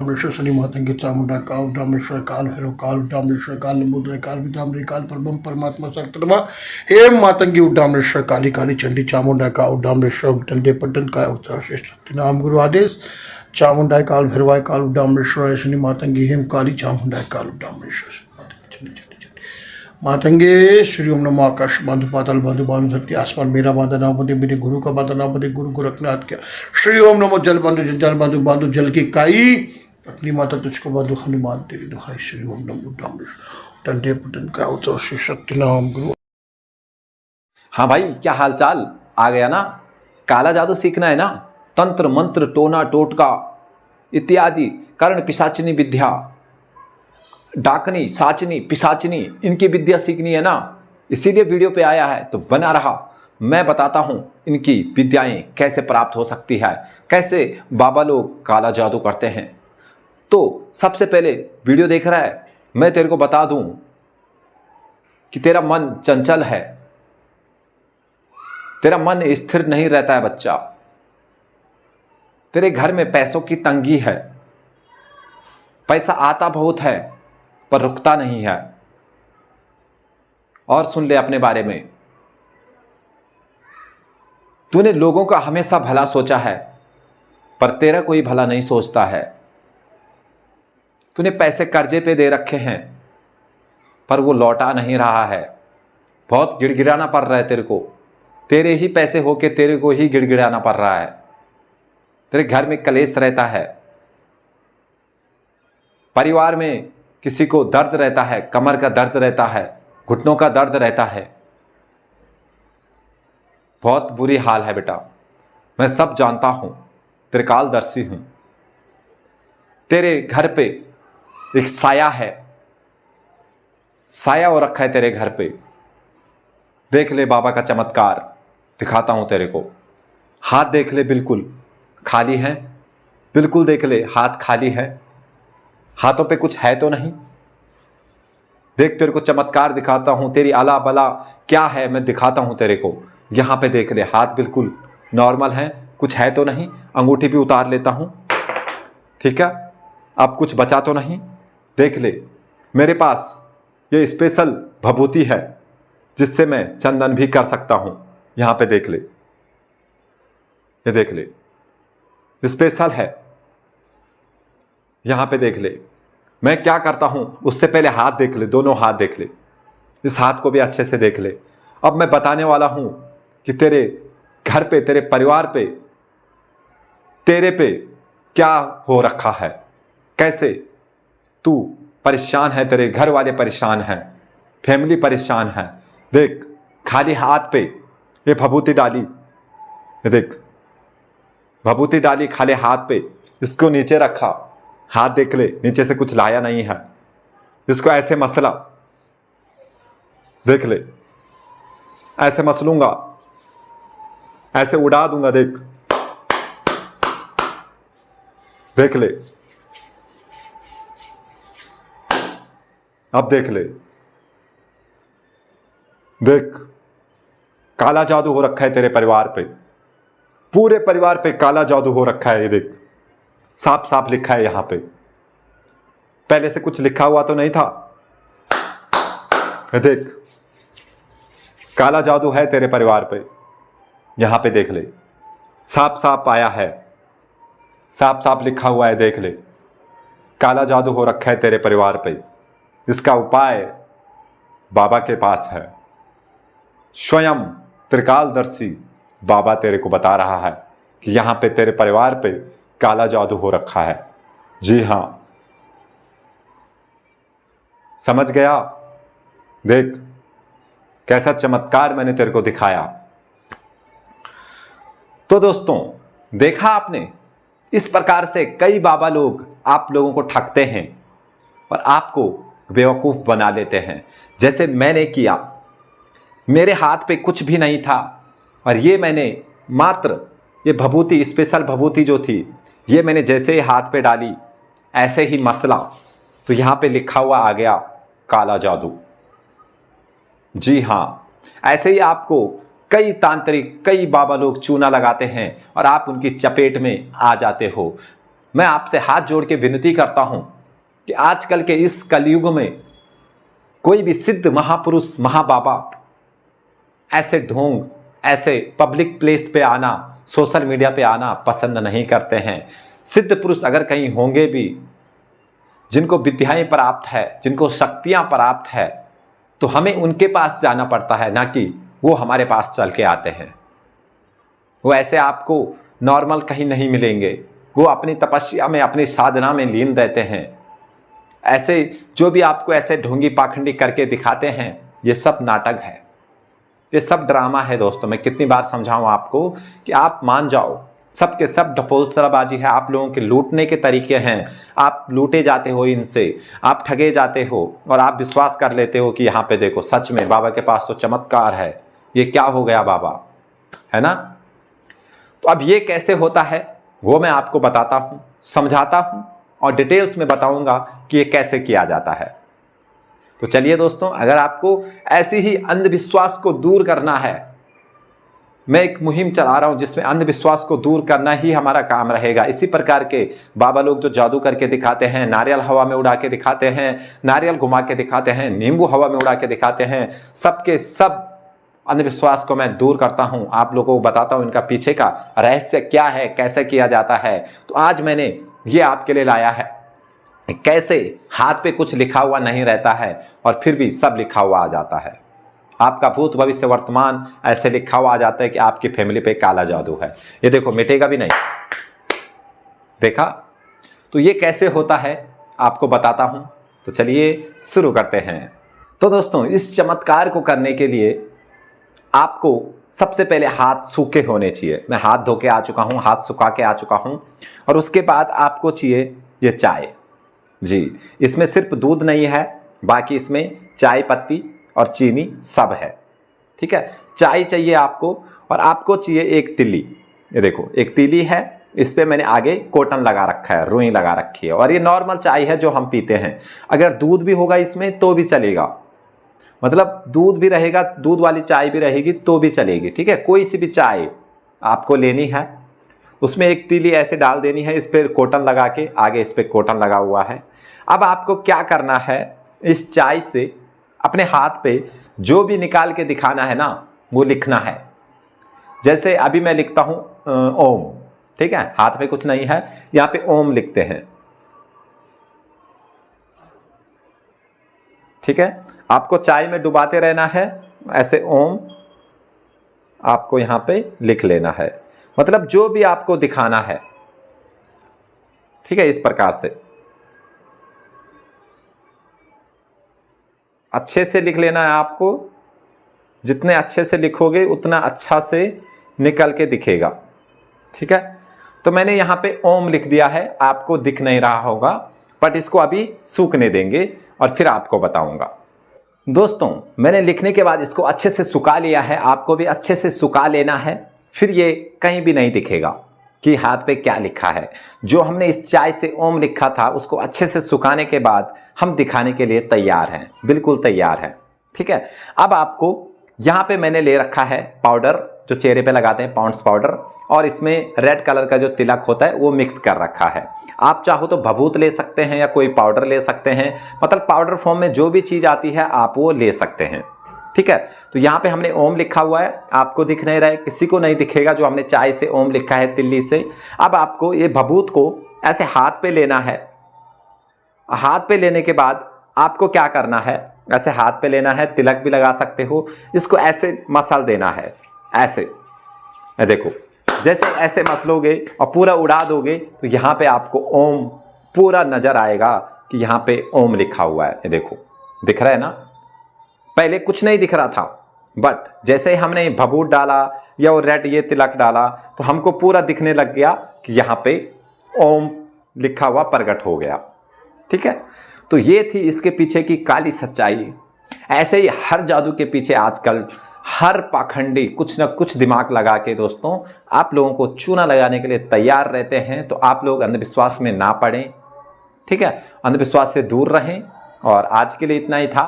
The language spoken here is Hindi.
रामेश्वर शनि मातंगी चामुंडा काल रामेश्वर काल भैरव काल रामेश्वर काल लंबोदर काल विदामरी काल परम परमात्मा शक्तरमा एवं मातंगी उड्डामेश्वर काली काली चंडी चामुंडा का उड्डामेश्वर डंडे पट्टन का अवतार श्रेष्ठ नाम गुरु आदेश चामुंडा काल भैरवाय काल उड्डामेश्वर शनि मातंगी हेम काली चामुंडा काल उड्डामेश्वर मातंगे श्री ओम नमो आकाश बांधु पाताल बांधु बांधु धरती आसमान मेरा बांधा नाम बंधे मेरे गुरु का बांधा नाम बंधे गुरु गोरखनाथ क्या श्री ओम नमो जल बांधु जंजाल बांधु बांधु जल की काई अपनी माता तुझको बांधु हनुमान तेरी दुहाई श्री ओम नमो रामेश्वर टंडे पटन का अवतार श्री शक्ति नाम गुरु। हाँ भाई, क्या हालचाल? आ गया ना? काला जादू सीखना है ना? तंत्र मंत्र टोना टोटका इत्यादि कर्ण पिशाचिनी विद्या, डाकनी साचनी पिशाचनी, इनकी विद्या सीखनी है ना? इसीलिए वीडियो पे आया है, तो बना रहा। मैं बताता हूँ इनकी विद्याएं कैसे प्राप्त हो सकती है, कैसे बाबा लोग काला जादू करते हैं। तो सबसे पहले वीडियो देख रहा है, मैं तेरे को बता दूं कि तेरा मन चंचल है, तेरा मन स्थिर नहीं रहता है बच्चा, तेरे घर में पैसों की तंगी है, पैसा आता बहुत है पर रुकता नहीं है। और सुन ले अपने बारे में, तूने लोगों का हमेशा भला सोचा है पर तेरा कोई भला नहीं सोचता है। तूने पैसे कर्जे पे दे रखे हैं पर वो लौटा नहीं रहा है। बहुत गिड़गिड़ाना पड़ रहा है तेरे को, तेरे ही पैसे होके तेरे को ही गिड़गिड़ाना पड़ रहा है। तेरे घर में कलेश रहता है, परिवार में किसी को दर्द रहता है, कमर का दर्द रहता है, घुटनों का दर्द रहता है। बहुत बुरी हाल है बेटा, मैं सब जानता हूं, त्रिकालदर्शी हूं। तेरे घर पे एक साया है, साया हो रखा है तेरे घर पे। देख ले बाबा का चमत्कार, दिखाता हूं तेरे को। हाथ देख ले, बिल्कुल खाली है, बिल्कुल देख ले हाथ खाली है, हाथों पे कुछ है तो नहीं। देख तेरे को चमत्कार दिखाता हूं, तेरी आला बला क्या है मैं दिखाता हूं तेरे को। यहां पे देख ले, हाथ बिल्कुल नॉर्मल है, कुछ है तो नहीं। अंगूठी भी उतार लेता हूं, ठीक है? अब कुछ बचा तो नहीं। देख ले, मेरे पास ये स्पेशल भभूति है जिससे मैं चंदन भी कर सकता हूं। यहां पे देख ले, ये देख ले, स्पेशल है। यहां पे देख ले, मैं क्या करता हूं उससे पहले हाथ देख ले, दोनों हाथ देख ले, इस हाथ को भी अच्छे से देख ले। अब मैं बताने वाला हूं कि तेरे घर पे, तेरे परिवार पे, तेरे पे क्या हो रखा है, कैसे तू परेशान है, तेरे घर वाले परेशान हैं, फैमिली परेशान है। देख खाली हाथ पे ये भभूति डाली, ये देख भभूति डाली खाली हाथ पे, इसको नीचे रखा, हाथ देख ले, नीचे से कुछ लाया नहीं है। इसको ऐसे मसला, देख ले, ऐसे मसलूंगा, ऐसे उड़ा दूंगा। देख देख ले, अब देख ले, देख काला जादू हो रखा है तेरे परिवार पे, पूरे परिवार पे काला जादू हो रखा है। ये देख साफ साफ लिखा है यहां पे, पहले से कुछ लिखा हुआ तो नहीं था। ये देख काला जादू है तेरे परिवार पे, यहां पे देख ले, साफ साफ आया है, साफ साफ लिखा हुआ है। देख ले, काला जादू हो रखा है तेरे परिवार पे। इसका उपाय बाबा के पास है, स्वयं त्रिकालदर्शी बाबा तेरे को बता रहा है कि यहां पे तेरे परिवार पे काला जादू हो रखा है। जी हां, समझ गया? देख कैसा चमत्कार मैंने तेरे को दिखाया। तो दोस्तों, देखा आपने, इस प्रकार से कई बाबा लोग आप लोगों को ठगते हैं और आपको बेवकूफ बना लेते हैं, जैसे मैंने किया। मेरे हाथ पे कुछ भी नहीं था और ये मैंने मात्र ये भभूति, स्पेशल भभूति जो थी, ये मैंने जैसे ही हाथ पे डाली, ऐसे ही मसला, तो यहां पे लिखा हुआ आ गया काला जादू। जी हां, ऐसे ही आपको कई तांत्रिक, कई बाबा लोग चूना लगाते हैं और आप उनकी चपेट में आ जाते हो। मैं आपसे हाथ जोड़ के विनती करता हूं कि आजकल के इस कलयुग में कोई भी सिद्ध महापुरुष महाबाबा ऐसे ढोंग, ऐसे पब्लिक प्लेस पे आना, सोशल मीडिया पे आना पसंद नहीं करते हैं। सिद्ध पुरुष अगर कहीं होंगे भी, जिनको विद्याएं प्राप्त है, जिनको शक्तियां प्राप्त है, तो हमें उनके पास जाना पड़ता है, ना कि वो हमारे पास चल के आते हैं। वो ऐसे आपको नॉर्मल कहीं नहीं मिलेंगे। वो अपनी तपस्या में, अपनी साधना में लीन रहते हैं। ऐसे जो भी आपको ऐसे ढोंगी पाखंडी करके दिखाते हैं, ये सब नाटक है, ये सब ड्रामा है। दोस्तों, मैं कितनी बार समझाऊं आपको कि आप मान जाओ, सब के सब ढपोलसराबाजी है। आप लोगों के लूटने के तरीके हैं, आप लूटे जाते हो इनसे, आप ठगे जाते हो और आप विश्वास कर लेते हो कि यहाँ पे देखो सच में बाबा के पास तो चमत्कार है, ये क्या हो गया बाबा, है ना। तो अब ये कैसे होता है वो मैं आपको बताता हूँ, समझाता हूँ और डिटेल्स में बताऊंगा कि ये कैसे किया जाता है। तो चलिए दोस्तों, अगर आपको ऐसी ही अंधविश्वास को दूर करना है, मैं एक मुहिम चला रहा हूं जिसमें अंधविश्वास को दूर करना ही हमारा काम रहेगा। इसी प्रकार के बाबा लोग जो जादू करके दिखाते हैं, नारियल हवा में उड़ा के दिखाते हैं, नारियल घुमा के दिखाते हैं, नींबू हवा में उड़ा के दिखाते हैं, सबके सब अंधविश्वास को मैं दूर करता हूं, आप लोगों को बताता हूं इनका पीछे का रहस्य क्या है, कैसे किया जाता है। तो आज मैंने ये आपके लिए लाया है, कैसे हाथ पे कुछ लिखा हुआ नहीं रहता है और फिर भी सब लिखा हुआ आ जाता है। आपका भूत भविष्य वर्तमान ऐसे लिखा हुआ आ जाता है कि आपकी फैमिली पे काला जादू है। ये देखो, मिटेगा भी नहीं। देखा? तो ये कैसे होता है आपको बताता हूं। तो चलिए शुरू करते हैं। तो दोस्तों, इस चमत्कार को करने के लिए आपको सबसे पहले हाथ सूखे होने चाहिए। मैं हाथ धो के आ चुका हूं, हाथ सुखा के आ चुका हूं। और उसके बाद आपको चाहिए ये चाय। जी, इसमें सिर्फ दूध नहीं है, बाकी इसमें चाय पत्ती और चीनी सब है। ठीक है, चाय चाहिए आपको और आपको चाहिए एक तिल्ली। ये देखो, एक तिल्ली है, इस पे मैंने आगे कॉटन लगा रखा है, रुई लगा रखी है। और ये नॉर्मल चाय है जो हम पीते हैं। अगर दूध भी होगा इसमें तो भी चलेगा, मतलब दूध भी रहेगा, दूध वाली चाय भी रहेगी तो भी चलेगी। ठीक है, कोई सी भी चाय आपको लेनी है, उसमें एक तिल्ली ऐसे डाल देनी है, इस पर कॉटन लगा के, आगे इस पर कॉटन लगा हुआ है। अब आपको क्या करना है, इस चाय से अपने हाथ पे जो भी निकाल के दिखाना है ना, वो लिखना है। जैसे अभी मैं लिखता हूं ओम। ठीक है, हाथ में कुछ नहीं है, यहां पे ओम लिखते हैं। ठीक है, आपको चाय में डुबाते रहना है, ऐसे ओम आपको यहां पे लिख लेना है, मतलब जो भी आपको दिखाना है। ठीक है, इस प्रकार से अच्छे से लिख लेना है आपको। जितने अच्छे से लिखोगे उतना अच्छा से निकल के दिखेगा। ठीक है, तो मैंने यहाँ पे ओम लिख दिया है, आपको दिख नहीं रहा होगा, बट इसको अभी सूखने देंगे और फिर आपको बताऊंगा। दोस्तों, मैंने लिखने के बाद इसको अच्छे से सुखा लिया है, आपको भी अच्छे से सुखा लेना है, फिर ये कहीं भी नहीं दिखेगा कि हाथ पे क्या लिखा है। जो हमने इस चाय से ओम लिखा था उसको अच्छे से सुखाने के बाद हम दिखाने के लिए तैयार हैं, बिल्कुल तैयार हैं। ठीक है, अब आपको यहाँ पे मैंने ले रखा है पाउडर, जो चेहरे पे लगाते हैं, पॉन्ड्स पाउडर, और इसमें रेड कलर का जो तिलक होता है वो मिक्स कर रखा है। आप चाहो तो भभूत ले सकते हैं या कोई पाउडर ले सकते हैं, मतलब पाउडर फॉर्म में जो भी चीज़ आती है आप वो ले सकते हैं। ठीक है, तो यहाँ पे हमने ओम लिखा हुआ है, आपको दिख नहीं रहा है, किसी को नहीं दिखेगा जो हमने चाय से ओम लिखा है तिल्ली से। अब आपको ये भभूत को ऐसे हाथ पे लेना है। हाथ पे लेने के बाद आपको क्या करना है, ऐसे हाथ पे लेना है, तिलक भी लगा सकते हो, इसको ऐसे मसल देना है, ऐसे देखो, जैसे ऐसे मसलोगे और पूरा उड़ा दोगे तो यहाँ पे आपको ओम पूरा नजर आएगा कि यहाँ पे ओम लिखा हुआ है। ये देखो, दिख रहा है ना। पहले कुछ नहीं दिख रहा था, बट जैसे ही हमने भभूत डाला या वो रेड ये तिलक डाला तो हमको पूरा दिखने लग गया कि यहाँ पे ओम लिखा हुआ प्रकट हो गया। ठीक है, तो ये थी इसके पीछे की काली सच्चाई। ऐसे ही हर जादू के पीछे आजकल हर पाखंडी कुछ न कुछ दिमाग लगा के दोस्तों आप लोगों को चूना लगाने के लिए तैयार रहते हैं। तो आप लोग अंधविश्वास में ना पड़ें। ठीक है, अंधविश्वास से दूर रहें। और आज के लिए इतना ही था।